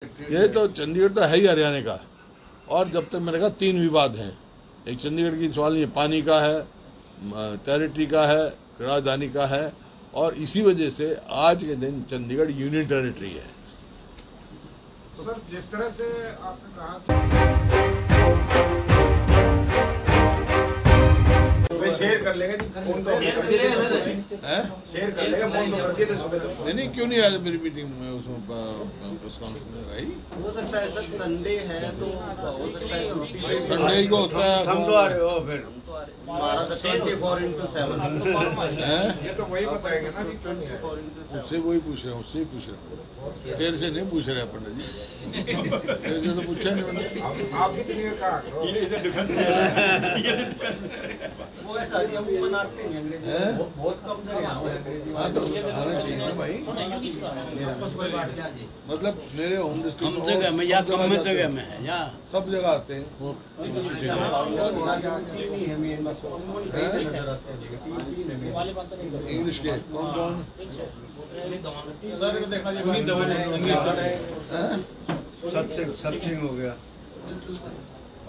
ये तो चंडीगढ़ तो है ही हरियाणा का। और जब तक मैंने कहा तीन विवाद हैं, एक चंडीगढ़ की सवाल ये पानी का है, टेरिटरी का है, राजधानी का है, और इसी वजह से आज के दिन चंडीगढ़ यूनियन टेरिटरी है। तो सर जिस तरह से आपने कहा शेयर कर लेंगे, फोन तो शेयर कर लेंगे, फोन तो कर दिए थे सुबह। नहीं क्यों नहीं आया मेरी मीटिंग में, उसमें प्रेस कॉन्फ्रेंस में भाई। हो सकता है सर संडे है तो हो सकता है छुट्टी संडे को होता है। हम तो आ रहे हो फिर हमारा तो 24x7 ये तो वही बताएंगे ना कि क्यों नहीं है। उससे वही पूछ रहे हैं, उससे ही पूछ रहे हैं, तेरे से नहीं पूछ रहे हैं पंडित जी, तेरे से तो पूछा नहीं मैंने। आप भी क्लियर कहा वो ऐसा ही हम बनाते हैं अंग्रेजी बहुत कम जगह अंग्रेजी। हाँ तो आना चाहिए ना भाई, मतलब मेरे होम डिस्ट्रिक्ट जगह में या कम जगह में है या सब जगह आते हैं। इंग्लिश के कौन कौन सत्संग हो गया,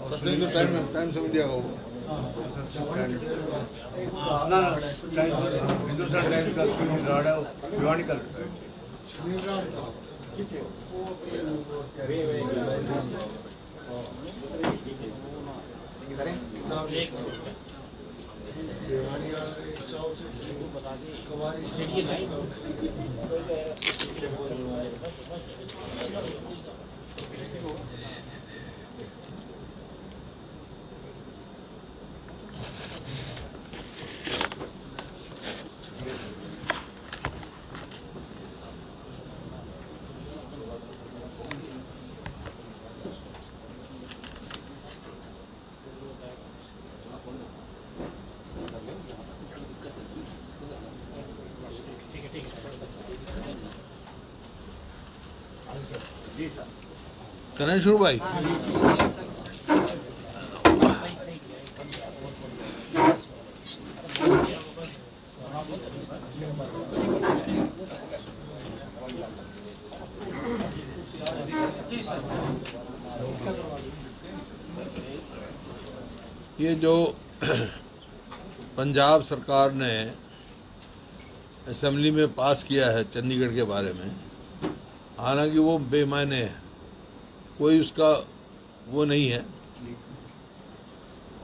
सत्संग तो टाइम्स ऑफ इंडिया का होगा। हिंदुस्तान टाइम्स का भिवानी का करें शुरू भाई। ये जो पंजाब सरकार ने असेंबली में पास किया है चंडीगढ़ के बारे में, हालांकि वो बेमायने है, कोई उसका वो नहीं है,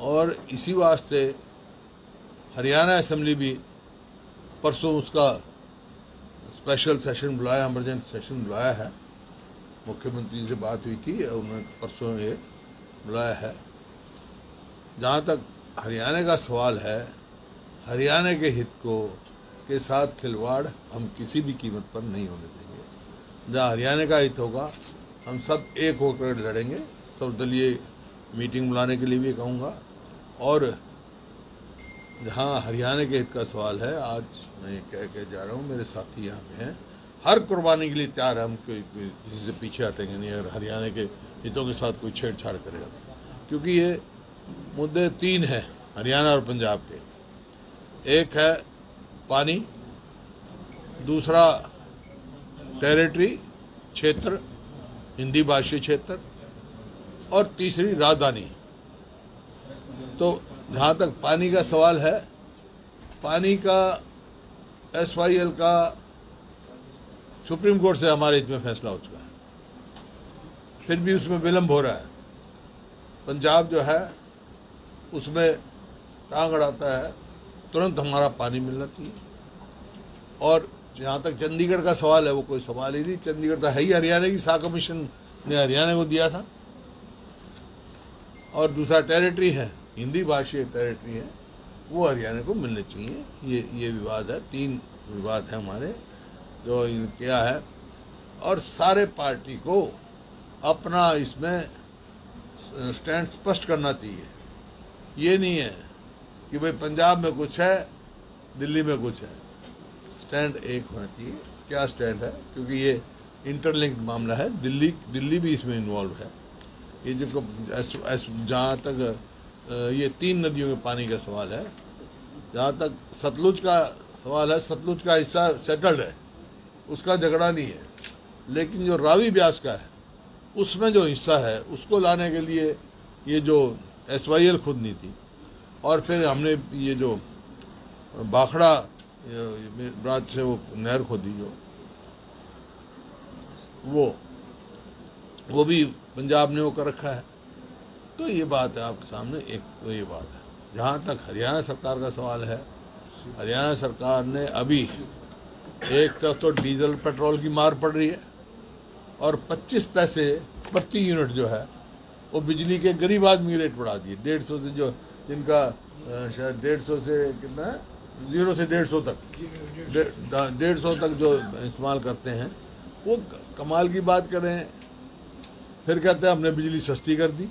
और इसी वास्ते हरियाणा असेंबली भी परसों उसका स्पेशल सेशन बुलाया, इमरजेंट सेशन बुलाया है। मुख्यमंत्री से बात हुई थी और उन्होंने परसों ये बुलाया है। जहाँ तक हरियाणा का सवाल है, हरियाणा के हित को के साथ खिलवाड़ हम किसी भी कीमत पर नहीं होने देंगे। जहाँ हरियाणा का हित होगा हम सब एक होकर लड़ेंगे। सर्वदलीय मीटिंग बुलाने के लिए भी कहूँगा, और जहाँ हरियाणा के हित का सवाल है, आज मैं कह के जा रहा हूँ, मेरे साथी यहाँ पे हैं, हर कुर्बानी के लिए तैयार है। हम किसी से पीछे हटेंगे नहीं अगर हरियाणा के हितों के साथ कोई छेड़छाड़ करेगा तो, क्योंकि ये मुद्दे तीन हैं हरियाणा और पंजाब के। एक है पानी, दूसरा टेरिटरी क्षेत्र, हिंदी भाषी क्षेत्र, और तीसरी राजधानी। तो जहाँ तक पानी का सवाल है, पानी का SYL का सुप्रीम कोर्ट से हमारे हित में फैसला हो चुका है, फिर भी उसमें विलंब हो रहा है। पंजाब जो है उसमें टांग अड़ाता है, तुरंत हमारा पानी मिलना चाहिए। और जहाँ तक चंडीगढ़ का सवाल है, वो कोई सवाल ही नहीं, चंडीगढ़ तो है ही हरियाणा की, सा कमीशन ने हरियाणा को दिया था। और दूसरा टेरिटरी है, हिंदी भाषी टेरिटरी है, वो हरियाणा को मिलने चाहिए। ये विवाद है, तीन विवाद है हमारे जो किया है। और सारे पार्टी को अपना इसमें स्टैंड स्पष्ट करना चाहिए। ये नहीं है कि भाई पंजाब में कुछ है, दिल्ली में कुछ है, स्टैंड एक होना चाहिए। क्या स्टैंड है, क्योंकि ये इंटरलिंक्ड मामला है, दिल्ली भी इसमें इन्वॉल्व है। ये जो जहाँ तक ये तीन नदियों के पानी का सवाल है, जहाँ तक सतलुज का सवाल है, सतलुज का हिस्सा सेटल्ड है, उसका झगड़ा नहीं है। लेकिन जो रावी ब्यास का है उसमें जो हिस्सा है उसको लाने के लिए ये जो SYL खुद नहीं थी, और फिर हमने ये जो बाखड़ा ब्रांच से वो नहर खोदी जो वो भी पंजाब ने वो कर रखा है। तो ये बात है आपके सामने, एक तो ये बात है। जहाँ तक हरियाणा सरकार का सवाल है, हरियाणा सरकार ने अभी एक तरफ तो डीजल पेट्रोल की मार पड़ रही है और 25 पैसे प्रति यूनिट जो है वो बिजली के गरीब आदमी की रेट बढ़ा दिए। 150 से जो जिनका शायद 150 से कितना है, 0 से 150 तक 150 तक जो इस्तेमाल करते हैं वो कमाल की बात कर रहे हैं। फिर कहते हैं हमने बिजली सस्ती कर दी,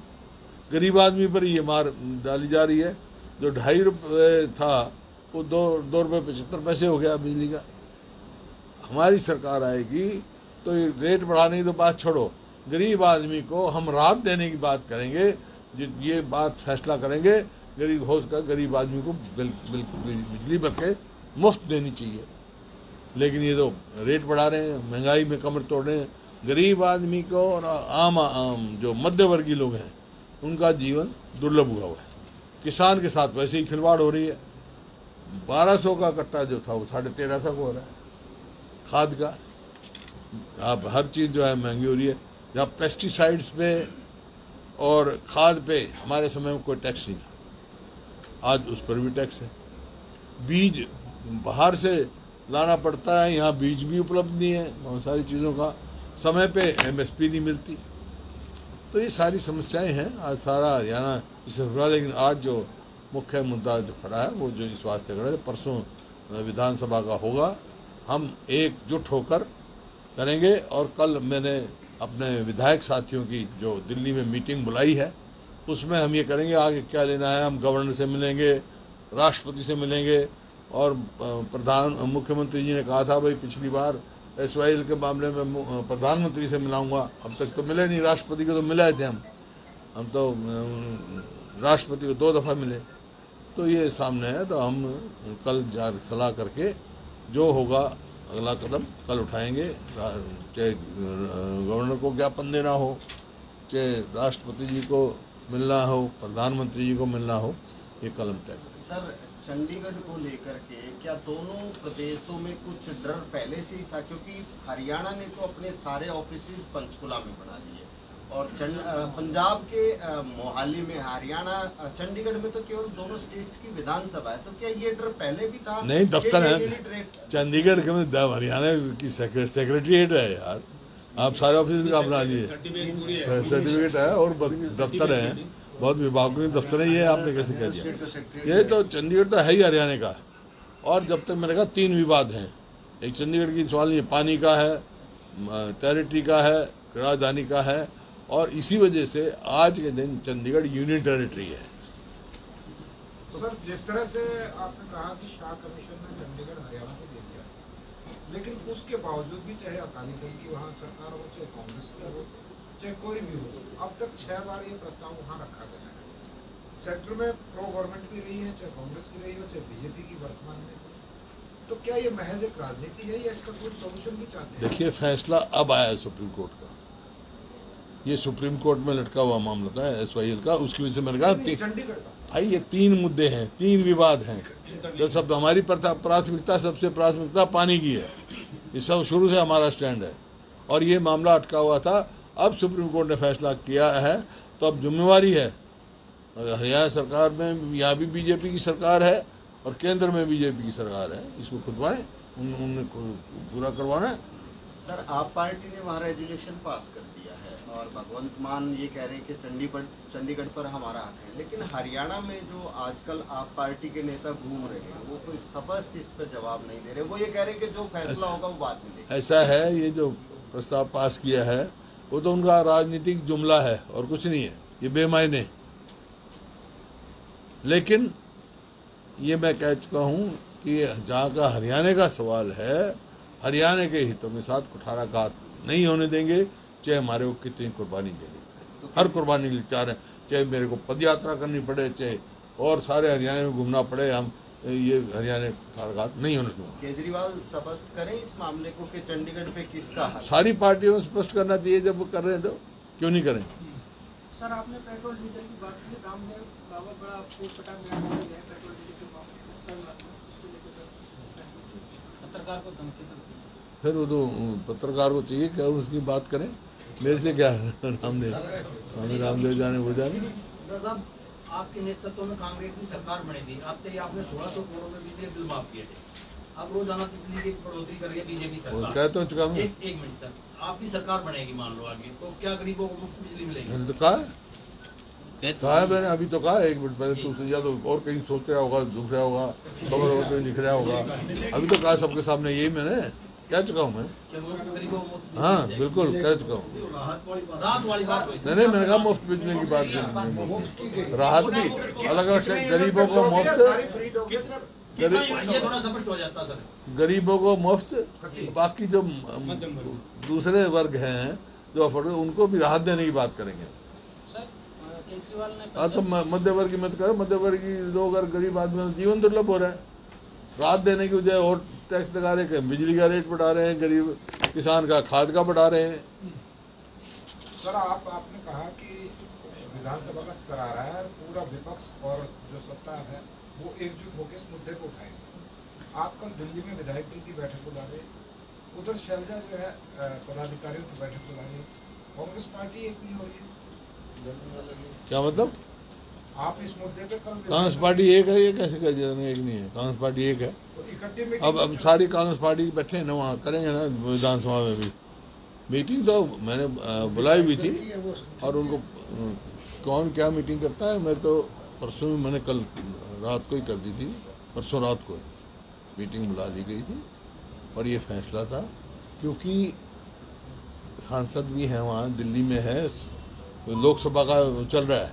गरीब आदमी पर ये मार डाली जा रही है। जो 2.5 रुपये था वो 2 रुपये 75 पैसे हो गया बिजली का। हमारी सरकार आएगी तो ये रेट बढ़ाने की तो बात छोड़ो, गरीब आदमी को हम राहत देने की बात करेंगे, ये बात फैसला करेंगे गरीब हो का गरीब आदमी को बिल्कुल बिजली बल्कि मुफ्त देनी चाहिए। लेकिन ये तो रेट बढ़ा रहे हैं, महंगाई में कमर तोड़ रहे हैं। गरीब आदमी को और आम जो मध्यवर्गीय लोग हैं उनका जीवन दुर्लभ हुआ है। किसान के साथ वैसे ही खिलवाड़ हो रही है। 1200 का कट्टा जो था वो 1350 को हो रहा है खाद का। अब हर चीज़ जो है महंगी हो रही है। जहाँ पेस्टिसाइड्स पे और खाद पे हमारे समय में कोई टैक्स नहीं था, आज उस पर भी टैक्स है। बीज बाहर से लाना पड़ता है, यहाँ बीज भी उपलब्ध नहीं है, बहुत सारी चीज़ों का समय पे MSP नहीं मिलती। तो ये सारी समस्याएं हैं। आज सारा हरियाणा इसे हुआ, लेकिन आज जो मुख्य मुद्दा जो खड़ा है वो जो इस वास्ते खड़ा है, परसों विधानसभा का होगा, हम एकजुट होकर करेंगे। और कल मैंने अपने विधायक साथियों की जो दिल्ली में मीटिंग बुलाई है उसमें हम ये करेंगे आगे क्या लेना है। हम गवर्नर से मिलेंगे, राष्ट्रपति से मिलेंगे, और मुख्यमंत्री जी ने कहा था भाई पिछली बार SYL के मामले में प्रधानमंत्री से मिलाऊंगा, अब तक तो मिले नहीं। राष्ट्रपति को तो मिलाए थे हम तो राष्ट्रपति को 2 दफ़ा मिले। तो ये सामने है, तो हम कल सलाह करके जो होगा अगला कदम कल उठाएंगे। चाहे गवर्नर को ज्ञापन देना हो, चाहे राष्ट्रपति जी को मिलना हो, प्रधानमंत्री जी को मिलना हो, ये कलम तय करेंगे। सर, चंडीगढ़ को लेकर के क्या दोनों प्रदेशों में कुछ डर पहले से ही था? क्योंकि हरियाणा ने तो अपने सारे ऑफिस पंचकुला में बना दिए और पंजाब के मोहाली में, हरियाणा चंडीगढ़ में तो केवल दोनों स्टेट्स की विधानसभा है। तो क्या ये डर पहले भी था? नहीं, दफ्तर है चंडीगढ़ के में, हरियाणा की सेक्रेटरीट है यार। आप सारे ऑफिस का बना दिए, सर्टिफिकेट है और दफ्तर है, बहुत विभागों के दफ्तर है। ये आपने कैसे कह दिया? ये तो चंडीगढ़ तो है ही हरियाणा का। और जब तक मैंने कहा 3 विवाद हैं, एक चंडीगढ़ की सवाल ये पानी का है, टेरिटरी का है, राजधानी का है, और इसी वजह से आज के दिन चंडीगढ़ यूनियन टेरिटरी है। सर, जिस तरह से आपने कहा कि शाह कमीशन ने चंडीगढ़ हरियाणा को दे दिया, लेकिन उसके बावजूद भी चाहे अकाली दल की वहाँ सरकार हो, चाहे कांग्रेस की हो, चाहे कोई भी हो, अब तक 6 बार ये प्रस्ताव वहाँ रखा गया है। सेंटर में प्रो गवर्नमेंट भी रही है, चाहे कांग्रेस की रही हो, चाहे बीजेपी की वर्तमान में। तो क्या ये महज एक राजनीति है या इसका कोई सोल्यूशन भी चाहते हैं? देखिए, फैसला अब आया है सुप्रीम कोर्ट का। ये सुप्रीम कोर्ट में लटका हुआ मामला था SYL का। उसकी वजह से मैंने कहा भाई ये 3 मुद्दे हैं, 3 विवाद हैं। जो सब हमारी प्राथमिकता, सबसे प्राथमिकता पानी की है। ये सब शुरू से हमारा स्टैंड है और ये मामला अटका हुआ था। अब सुप्रीम कोर्ट ने फैसला किया है तो अब जिम्मेवारी है हरियाणा सरकार में, यहाँ भी बीजेपी की सरकार है और केंद्र में बीजेपी की सरकार है, इसको खुदवाएं, उन्हें पूरा करवाना है। सर, आप पार्टी ने वहाँ रेजोल्यूशन पास कर दिया है और भगवंत मान ये कह रहे हैं कि चंडीगढ़ पर हमारा हक है, लेकिन हरियाणा में जो आजकल आप पार्टी के नेता घूम रहे हैं वो कोई स्पष्ट इस पर जवाब नहीं दे रहे। वो ये कह रहे हैं कि जो फैसला होगा वो बाद में देंगे। ऐसा है, ये जो प्रस्ताव पास किया है वो तो उनका राजनीतिक जुमला है और कुछ नहीं है, ये बेमायने। लेकिन ये मैं कह चुका हूँ कि जहाँ का हरियाणा का सवाल है, हरियाणा के हितों के साथ कुठाराघात नहीं होने देंगे, चाहे हमारे को कितनी कुर्बानी देनी पड़े। हर कुर्बानी ले चाह रहे हैं, चाहे मेरे को पद यात्रा करनी पड़े, चाहे और सारे हरियाणा में घूमना पड़े, हम ये हरियाणा कुठाराघात नहीं होने दूंगा। केजरीवाल स्पष्ट करें इस मामले को कि चंडीगढ़ पे किसका हक? सारी पार्टियों को स्पष्ट करना चाहिए जब वो कर रहे हैं तो। क्यों नहीं करें? सर आपने पेट्रोल डीजल की बात की, रामदेव बाबा बड़ा पोस्टपटांग बयान दिया है पेट्रोल डीजल के भाव पत्रकार को धमकी दी। फिर वो तो पत्रकार को चाहिए क्या उसकी बात करें, मेरे से क्या रामदेव, हमें रामदेव जाने वो जाने। साहब आपके नेतृत्व में कांग्रेस की सरकार बनेगी, आपने 1600 करोड़ में बिजली बिल माफ किए थे, अब रोजाना बिजली की बढ़ोतरी कर रही है बीजेपी सरकार। क्या तो चुका मैं एक मिनट सर, आपकी सरकार बनेगी मान लो आगे, तो क्या गरीबों को मुफ्त बिजली मिलेगी? मैंने तो कहा है मैंने अभी तो कहा 1 मिनट पहले, तू या तो और कहीं सोच रहा होगा, दुख रहा होगा, खबर हो तो लिख रहा होगा, अभी तो कहा सबके सामने, यही मैंने कह चुका हूँ मैं। गरीबों को मुफ्त हाँ बिल्कुल कह चुका हूँ। राहत वाली बात नहीं मैंने कहा मुफ्त बिजली की बात राहत भी अलग अलग से, गरीबों को मुफ्त, ये थोड़ा स्पष्ट हो जाता सर। गरीबों को मुफ्त, बाकी जो दूसरे वर्ग हैं जो अफोर्ड, उनको भी राहत देने की बात करेंगे। केजरीवाल ने तो मध्य वर्ग की मत करो, मध्य वर्ग की लोग अगर गरीब आदमी जीवन दुर्लभ हो रहा है, राहत देने की बजाय और टैक्स लगा रहे हैं, बिजली का रेट बढ़ा रहे हैं, गरीब किसान का खाद का बढ़ा रहे हैं। सर आपने कहा कि विधानसभा का स्तर आ रहा है, पूरा विपक्ष और जो सत्ता है वो एकजुट होकर इस मुद्दे को उठाएंगे। आप कल दिल्ली में विधायक दल की बैठक बुला रहे, उधर शैलजा जो है पदाधिकारियों की बैठक बुला रही, कांग्रेस पार्टी एक नहीं हो रही है। क्या मतलब? आप इस मुद्दे पे कल कांग्रेस पार्टी एक है, ये कैसे कह दिया? एक नहीं है, कांग्रेस पार्टी एक है। इकट्ठे अब सारी कांग्रेस पार्टी बैठे हैं ना, वहाँ करेंगे ना विधानसभा में भी मीटिंग। तो मैंने बुलाई हुई थी और उनको कौन क्या मीटिंग करता है, मेरे तो परसों में मैंने कल रात को ही कर दी थी, परसों रात को मीटिंग बुला ली गई थी और ये फैसला था, क्योंकि सांसद भी हैं वहाँ, दिल्ली में है, लोकसभा का चल रहा है,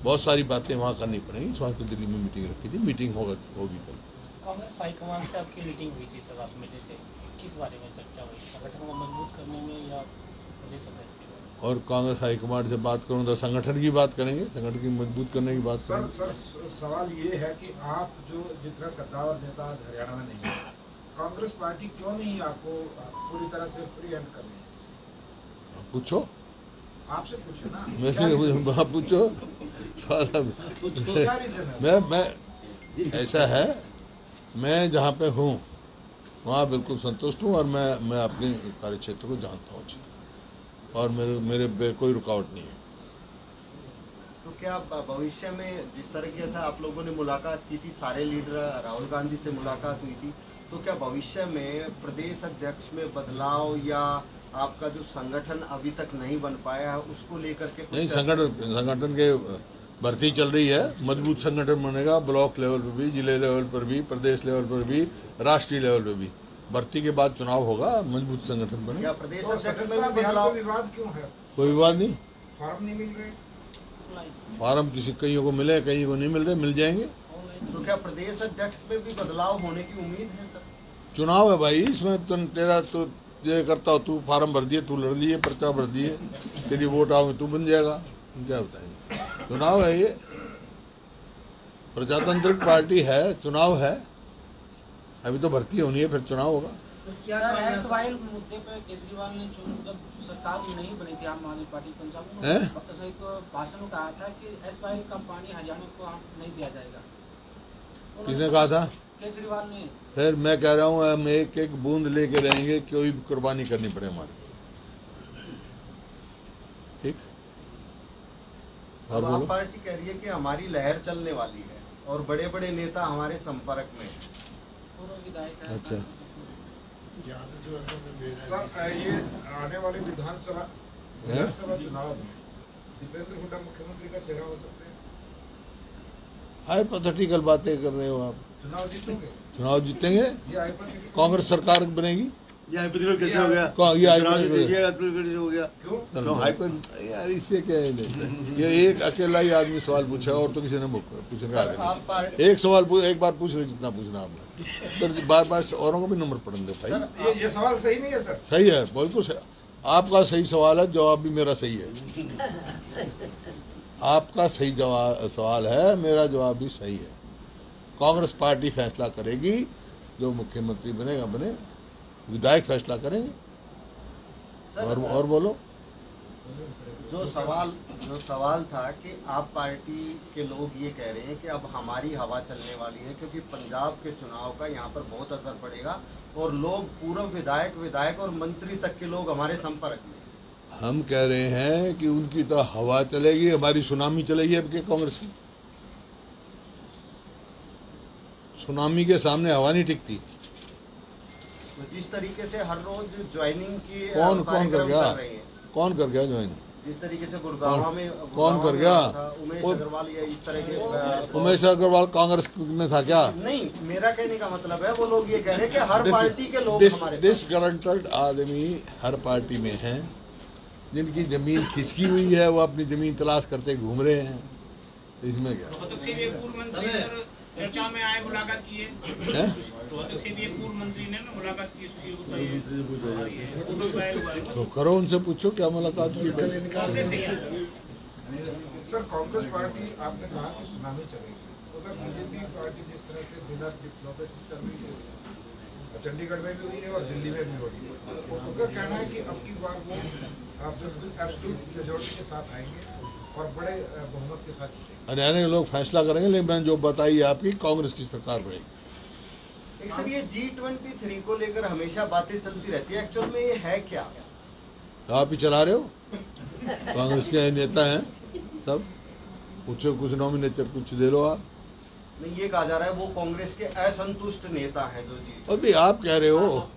बहुत सारी बातें वहाँ करनी पड़ेंगी, इस वास्ते दिल्ली में मीटिंग रखी थी, मीटिंग होगी कल। कांग्रेस हाईकमान से आपकी मीटिंग हुई थी, तब आप मिले थे, किस बारे में चर्चा हुई? संगठन को मजबूत करने में या प्रदेश अध्यक्ष की बात? और कांग्रेस हाईकमान से बात करूँ तो संगठन की बात करेंगे, संगठन की मजबूत करने की बात करेंगे। सर सवाल ये है कि आप जो जितना कद्दावर नेता आज हरियाणा में नहीं है, कांग्रेस पार्टी क्यों नहीं आपको पूरी तरह से फ्री हैंड कर रही है? पूछो, आपसे पूछो ना, मेरे से पूछो। क्या रीजन है? मैं ऐसा है, मैं जहाँ पे हूँ वहाँ बिल्कुल संतुष्ट हूँ और मैं अपने कार्य क्षेत्र को जानता हूँ अच्छी तरह, और मेरे कोई रुकावट नहीं है। तो क्या भविष्य में जिस तरीके से आप लोगों ने मुलाकात की थी, सारे लीडर, राहुल गांधी से मुलाकात हुई थी, तो क्या भविष्य में प्रदेश अध्यक्ष में बदलाव या आपका जो संगठन अभी तक नहीं बन पाया है उसको लेकर के? नहीं, संगठन के भर्ती चल रही है, मजबूत संगठन बनेगा, ब्लॉक लेवल पर भी, जिले लेवल पर भी, प्रदेश लेवल पर भी, राष्ट्रीय लेवल पर भी। भर्ती के बाद चुनाव होगा, मजबूत संगठन बनेगा। क्या प्रदेश तो अध्यक्ष में सचिव भी बदलाव? विवाद क्यों है? कोई विवाद नहीं, फॉर्म नहीं मिल रहे, फार्म कईयों को मिले, कईयों को नहीं मिल रहे, मिल जाएंगे। तो क्या प्रदेश अध्यक्ष में भी बदलाव होने की उम्मीद है सर? चुनाव है भाई, इसमें तेरा तो ये करता हो, तू फार्म भर दिए, तू लड़ लिए, पर्चा भर दिए, तेरी वोट आओगे तू बन जाएगा, क्या बताएंगे? चुनाव है, ये प्रजातांत्रिक पार्टी है, चुनाव है, अभी तो भर्ती होनी है, फिर चुनाव होगा। क्या एसवाइल मुद्दे पे केजरीवाल ने जब सरकार नहीं बनी थी आम आदमी पार्टी पंजाब में, एक भाषण में कहा था कि एसवाइल का पानी हरियाणा को नहीं दिया जाएगा। किसने कहा था? केजरीवाल ने। फिर मैं कह रहा हूँ हम एक एक बूंद लेके रहेंगे, कोई भी कुर्बानी करनी पड़े हमारी, ठीक? और आप बोलो। पार्टी कह रही है कि हमारी लहर चलने वाली है और बड़े बड़े नेता हमारे संपर्क में। अच्छा, सर ये आने वाले विधानसभा चुनाव में दीपेंद्र हुड्डा मुख्यमंत्री का चेहरा हो सकते हैं? हाइपोथेटिकल बातें कर रहे हो आप। चुनाव जीतेंगे? चुनाव जीतेंगे, ये हाइपोथेटिकल कांग्रेस सरकार बनेगी। ये हाइपोथेटिकल कैसे हो गया? ये हाइपोथेटिकल हो गया? क्यों? यार इससे क्या है? ये एक अकेला ही आदमी सवाल पूछा और तो किसी ने पूछने एक सवाल एक बार पूछ ले जितना पूछना आपने, फिर बार बार औरों को भी नंबर पढ़ने दे भाई। ये सवाल सही नहीं है सर? सही है, बिल्कुल सही। आपका सही सवाल है, जवाब भी मेरा सही है। आपका सही सवाल है, मेरा जवाब भी सही है। कांग्रेस पार्टी फैसला करेगी, जो मुख्यमंत्री बनेगा बने, विधायक फैसला करेंगे। और बोलो। जो सवाल था कि आप पार्टी के लोग ये कह रहे हैं कि अब हमारी हवा चलने वाली है क्योंकि पंजाब के चुनाव का यहाँ पर बहुत असर पड़ेगा और लोग पूर्व विधायक और मंत्री तक के लोग हमारे संपर्क में। हम कह रहे हैं कि उनकी तो हवा चलेगी, हमारी सुनामी चलेगी अब के कांग्रेस की। सुनामी के सामने हवा नहीं टिकती। तो जिस तरीके से हर रोज ज्वाइनिंग की कौन कर गया ज्वाइन? जिस तरीके से गुड़गांव में कौन कर गया? उमेश अग्रवाल या इस तरह के उमेश अग्रवाल कांग्रेस में था क्या? नहीं, मेरा कहने का मतलब है वो लोग ये कह रहे हैं कि हर पार्टी के लोग हमारे डिसग्रंटल्ड आदमी हर पार्टी में हैं, जिनकी जमीन खिसकी हुई है वो अपनी जमीन तलाश करते घूम रहे हैं। इसमें क्या चर्चा में आए, मुलाकात किए पूर्व मंत्री ने मुलाकात की तो करो, उनसे पूछो क्या मुलाकात की। सर कांग्रेस पार्टी आपने कहा कि सुनामी चलेगी, उधर बीजेपी पार्टी जिस तरह से बिना डिप्लोमेसी चल रही है, चंडीगढ़ में भी हुई है और दिल्ली में भी हो रही है, उनका कहना है कि अब की बार वो एब्सोल्यूट मेजॉरिटी के साथ आएंगे और बड़े बहुमत के साथ। हरियाणा के लोग फैसला करेंगे, लेकिन मैंने जो बताई आपकी कांग्रेस की सरकार बनेगी। सर ये G23 को लेकर हमेशा बातें चलती रहती है, एक्चुअल में ये है क्या? आप ही चला रहे हो, कांग्रेस के नेता हैं सब, कुछ नॉमिनेटर कुछ दे लो आप। नहीं, ये कहा जा रहा है वो कांग्रेस के असंतुष्ट नेता हैं जो जी। अभी आप कह रहे हो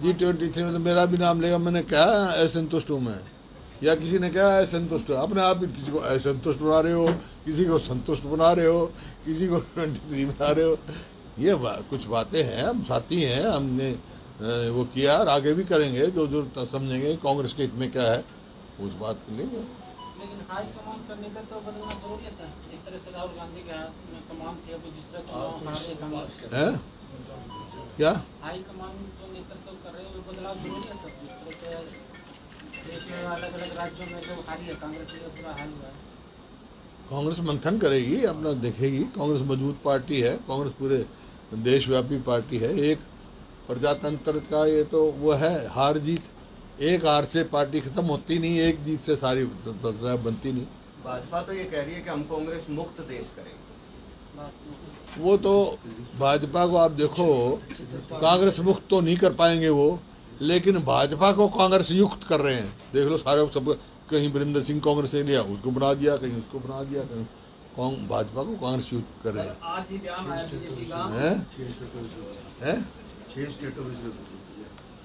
G23 में तो मेरा भी नाम लेगा, मैंने क्या असंतुष्ट हूँ मैं या किसी ने क्या असंतुष्ट? अपने आप ही किसी को असंतुष्ट बना रहे हो, किसी को संतुष्ट बना रहे हो, किसी को 23 बना रहे हो। ये कुछ बातें हैं, हम साथी हैं, हमने वो किया और आगे भी करेंगे। जो समझेंगे कांग्रेस के हित में क्या है उस बात को लेंगे। लेकिन हाई कमान का नेतृत्व बदलना जरूरी है सर। जिस तरह से राहुल गांधी के हाथ में कमान थी, अभी जिस तरह है क्या हाई कमान जो नेतृत्व कर रहे हैं वो बदलाव जरूरी है सर। जिस तरह से देश में अलग अलग राज्यों में जो हारी है कांग्रेस का पूरा हाल हुआ है। कांग्रेस मंथन करेगी, अपना देखेगी। कांग्रेस मजबूत पार्टी है, कांग्रेस पूरे देशव्यापी पार्टी है। एक प्रजातंत्र का ये तो वो है, हार जीत, एक हार से पार्टी खत्म होती नहीं, एक जीत से सारी बनती नहीं। भाजपा तो ये कह रही है कि हम कांग्रेस मुक्त देश करेंगे। वो तो भाजपा को आप देखो, कांग्रेस मुक्त तो नहीं कर पाएंगे वो, लेकिन भाजपा को कांग्रेस युक्त कर रहे हैं। देख लो सारे सब, कहीं वीरेंद्र सिंह कांग्रेस से लिया उसको बना दिया, कहीं उसको बना दिया, कहीं भाजपा को कांग्रेस युक्त कर रहे हैं। आज ही बयान आया बीजेपी का है 6 स्टेटों में।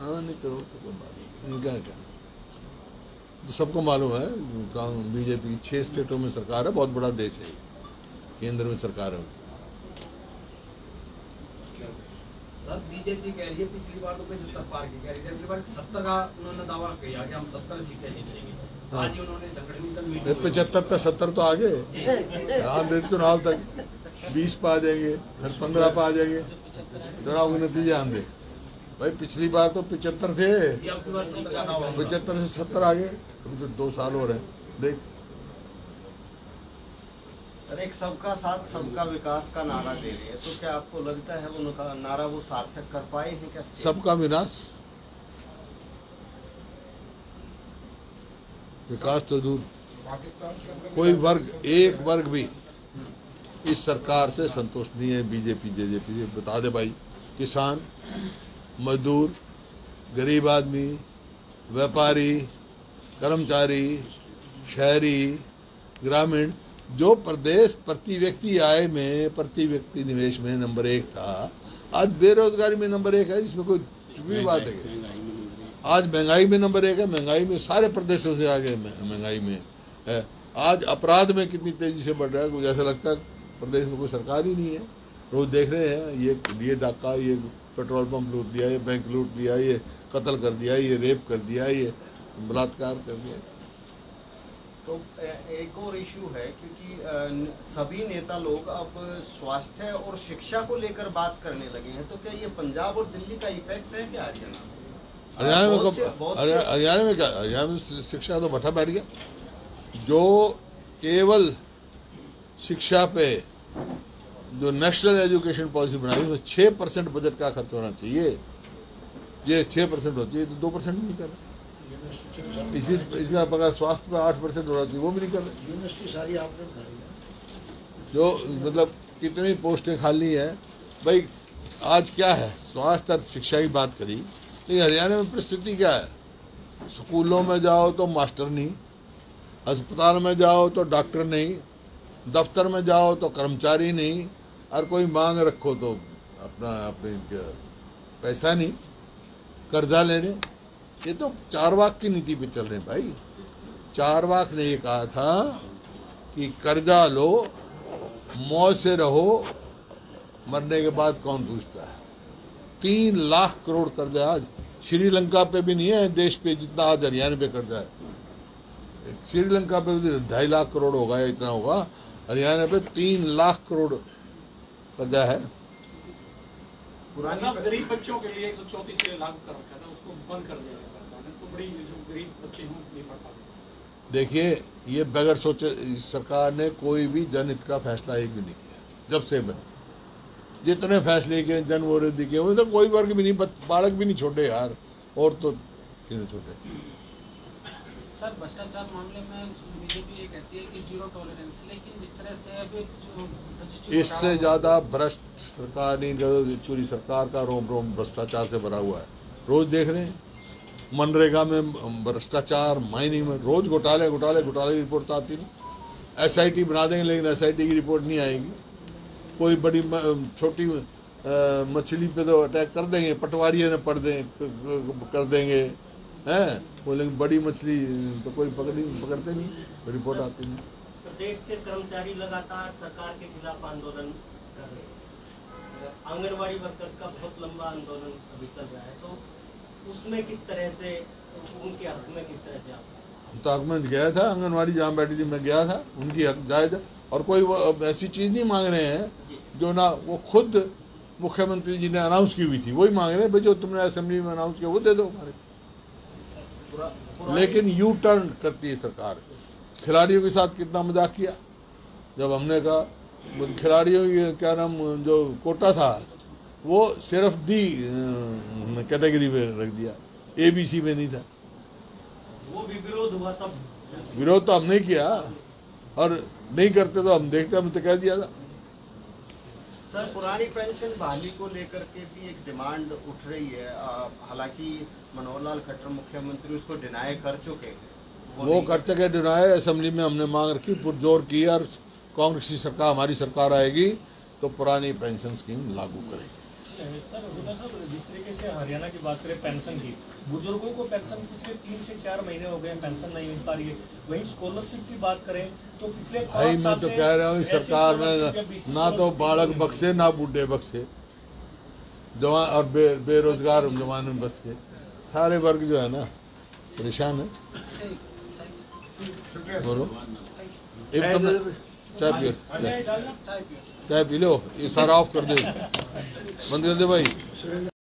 हाँ नहीं, चलो तो कोई बात नहीं, क्या तो सबको मालूम है बीजेपी की 6 स्टेटों में सरकार है, बहुत बड़ा देश है, केंद्र में सरकार है। सर बीजेपी कह रही है पिछली बार तो 75 पार की कह रही थी, अगली बार 70 का उन्होंने दावा किया कि हम 70 सीटें जीतेंगे। आज ही उन्होंने संगठन मीटिंग 75 तक 70 तो आगे चुनाव तक 20 पे आ जाएंगे, फिर 15 पे आ जाएंगे, चुनाव के नतीजे आंदे। भाई पिछली बार तो 75 थे, 75 से 70 आ गए, अभी तो 2 साल हो रहे हैं। देख सर एक सबका साथ सबका विकास का नारा दे रहे हैं, तो क्या आपको लगता है उनका नारा वो सार्थक कर पाए हैं क्या? सबका विनाश, विकास तो दूर, कोई वर्ग, एक वर्ग भी इस सरकार से संतुष्ट नहीं है। बीजेपी जेजेपी से बता दे भाई, किसान, मजदूर, गरीब आदमी, व्यापारी, कर्मचारी, शहरी, ग्रामीण, जो प्रदेश प्रति व्यक्ति आय में, प्रति व्यक्ति निवेश में नंबर 1 था, आज बेरोजगारी में नंबर 1 है। इसमें कोई चुपी बात है? आज महंगाई में नंबर 1 है, महंगाई में सारे प्रदेशों से आगे महंगाई में है। आज अपराध में कितनी तेजी से बढ़ रहा है, मुझे ऐसा लगता है प्रदेश में कोई सरकार ही नहीं है। रोज देख रहे हैं, ये डाका, ये पेट्रोल पंप लूट दिया, ये बैंक लूट दिया, ये कत्ल कर दिया, ये रेप कर दिया, ये बलात्कार कर दिया। तो एक और इशू है, क्योंकि सभी नेता लोग अब स्वास्थ्य और शिक्षा को लेकर बात करने लगे हैं, तो क्या ये पंजाब और दिल्ली का इफेक्ट है क्या हरियाणा में? हरियाणा में क्या, हरियाणा में शिक्षा तो भट्टा बैठ गया। जो केवल शिक्षा पे जो नेशनल एजुकेशन पॉलिसी बनाई उसमें 6% बजट का खर्च होना चाहिए, ये 6% होती है, तो 2% नहीं कर रहा। इसी प्रकार स्वास्थ्य में 8% होना चाहिए, वो भी नहीं कर रहे। यूनिवर्सिटी सारी आपने बनाई है, जो मतलब कितनी पोस्टें खाली हैं भाई। आज क्या है, स्वास्थ्य और शिक्षा की बात करी, लेकिन हरियाणा में परिस्थिति क्या है? स्कूलों में जाओ तो मास्टर नहीं, अस्पताल में जाओ तो डॉक्टर नहीं, दफ्तर में जाओ तो कर्मचारी नहीं, और कोई मांग रखो तो अपने पैसा नहीं, कर्जा ले रहे। ये तो चारवाक की नीति पे चल रहे हैं भाई। चारवाक ने ये कहा था कि कर्जा लो, मौज से रहो, मरने के बाद कौन पूछता है। 3 लाख करोड़ कर्जा आज श्रीलंका पे भी नहीं है देश पे जितना आज हरियाणा पे कर्जा है। श्रीलंका पे 2.5 लाख करोड़ होगा या इतना होगा, हरियाणा पे 3 लाख करोड़ कर्जा है। गरीब बच्चों के लिए 134 लाख कर रखा था, उसको बंद कर दिया सरकार ने, तो बड़ी जो गरीब बच्चे हैं नहीं पढ़ पाते। देखिए, ये बगैर सोचे सरकार ने कोई भी जनहित का फैसला एक भी नहीं किया। जब से बने जितने फैसले किए जन विरोधी किए, वो तो कोई वर्ग भी नहीं, बालक भी नहीं छोटे यार, और तो कितने छोटे। सर, भ्रष्टाचार मामले में बीजेपी ये कहती है कि 0 टॉलरेंस, लेकिन जिस तरह से अभी इससे ज्यादा भ्रष्ट सरकार नहीं, पूरी सरकार का रोम रोम भ्रष्टाचार से भरा हुआ है। रोज देख रहे हैं मनरेगा में भ्रष्टाचार, माइनिंग में रोज घोटाले की रिपोर्ट आती नहीं। SIT बना देंगे, लेकिन SIT की रिपोर्ट नहीं आएगी। कोई बड़ी छोटी मछली पे तो अटैक कर देंगे, पटवारी ने कर देंगे हैं, वो लेकिन बड़ी मछली तो कोई पकड़ते नहीं, रिपोर्ट आती नहीं। प्रदेश के कर्मचारी लगातार सरकार के खिलाफ आंदोलन कर रहे हैं। आंगनबाड़ी वर्कर्स का बहुत लंबा आंदोलन अभी चल रहा है, तो उसमें किस तरह से, उनके हक में किस तरह से आप? तो हक में गया था, आंगनबाड़ी जहाँ बैठी थी मैं गया था, उनकी हक जायज है। और कोई वो ऐसी चीज नहीं मांग रहे हैं जो ना वो खुद मुख्यमंत्री जी ने अनाउंस की हुई थी, वही मांग रहे हैं भाई, जो तुमने असेंबली में अनाउंस किया वो दे दो हमारे। लेकिन यू टर्न करती है सरकार। खिलाड़ियों के साथ कितना मजाक किया, जब हमने कहा खिलाड़ियों की क्या नाम जो कोटा था वो सिर्फ D कैटेगरी में रख दिया, ABC में नहीं था। वो भी विरोध हुआ तब? विरोध तो हमने किया, और नहीं करते तो हम देखते, हमने तो कह दिया था। सर, पुरानी पेंशन बहाली को लेकर के भी एक डिमांड उठ रही है। हालांकि मनोहर लाल खट्टर मुख्यमंत्री उसको डिनाई कर चुके हैं। वो कर चुके डिनाई, असेंबली में हमने मांग रखी, पुरजोर की, और कांग्रेस की सरकार, हमारी सरकार आएगी तो पुरानी पेंशन स्कीम लागू करेगी। सर, जिस तरीके से हरियाणा की बात करें पेंशन की, बुजुर्गों को पेंशन पिछले 3 से 4 महीने हो गए पेंशन नहीं मिल पा रही है। वहीं स्कॉलरशिप की बात करें तो पिछले भाई मैं तो कह रहा हूँ सरकार में ना तो बालक बख्शे ना बूढ़े बख्शे, जवान और बेरोजगार जवान में बस के सारे वर्ग जो है ना परेशान है। बोलो, एक तो चाय पी लो, ये सारा ऑफ कर दे, बंद कर दे भाई।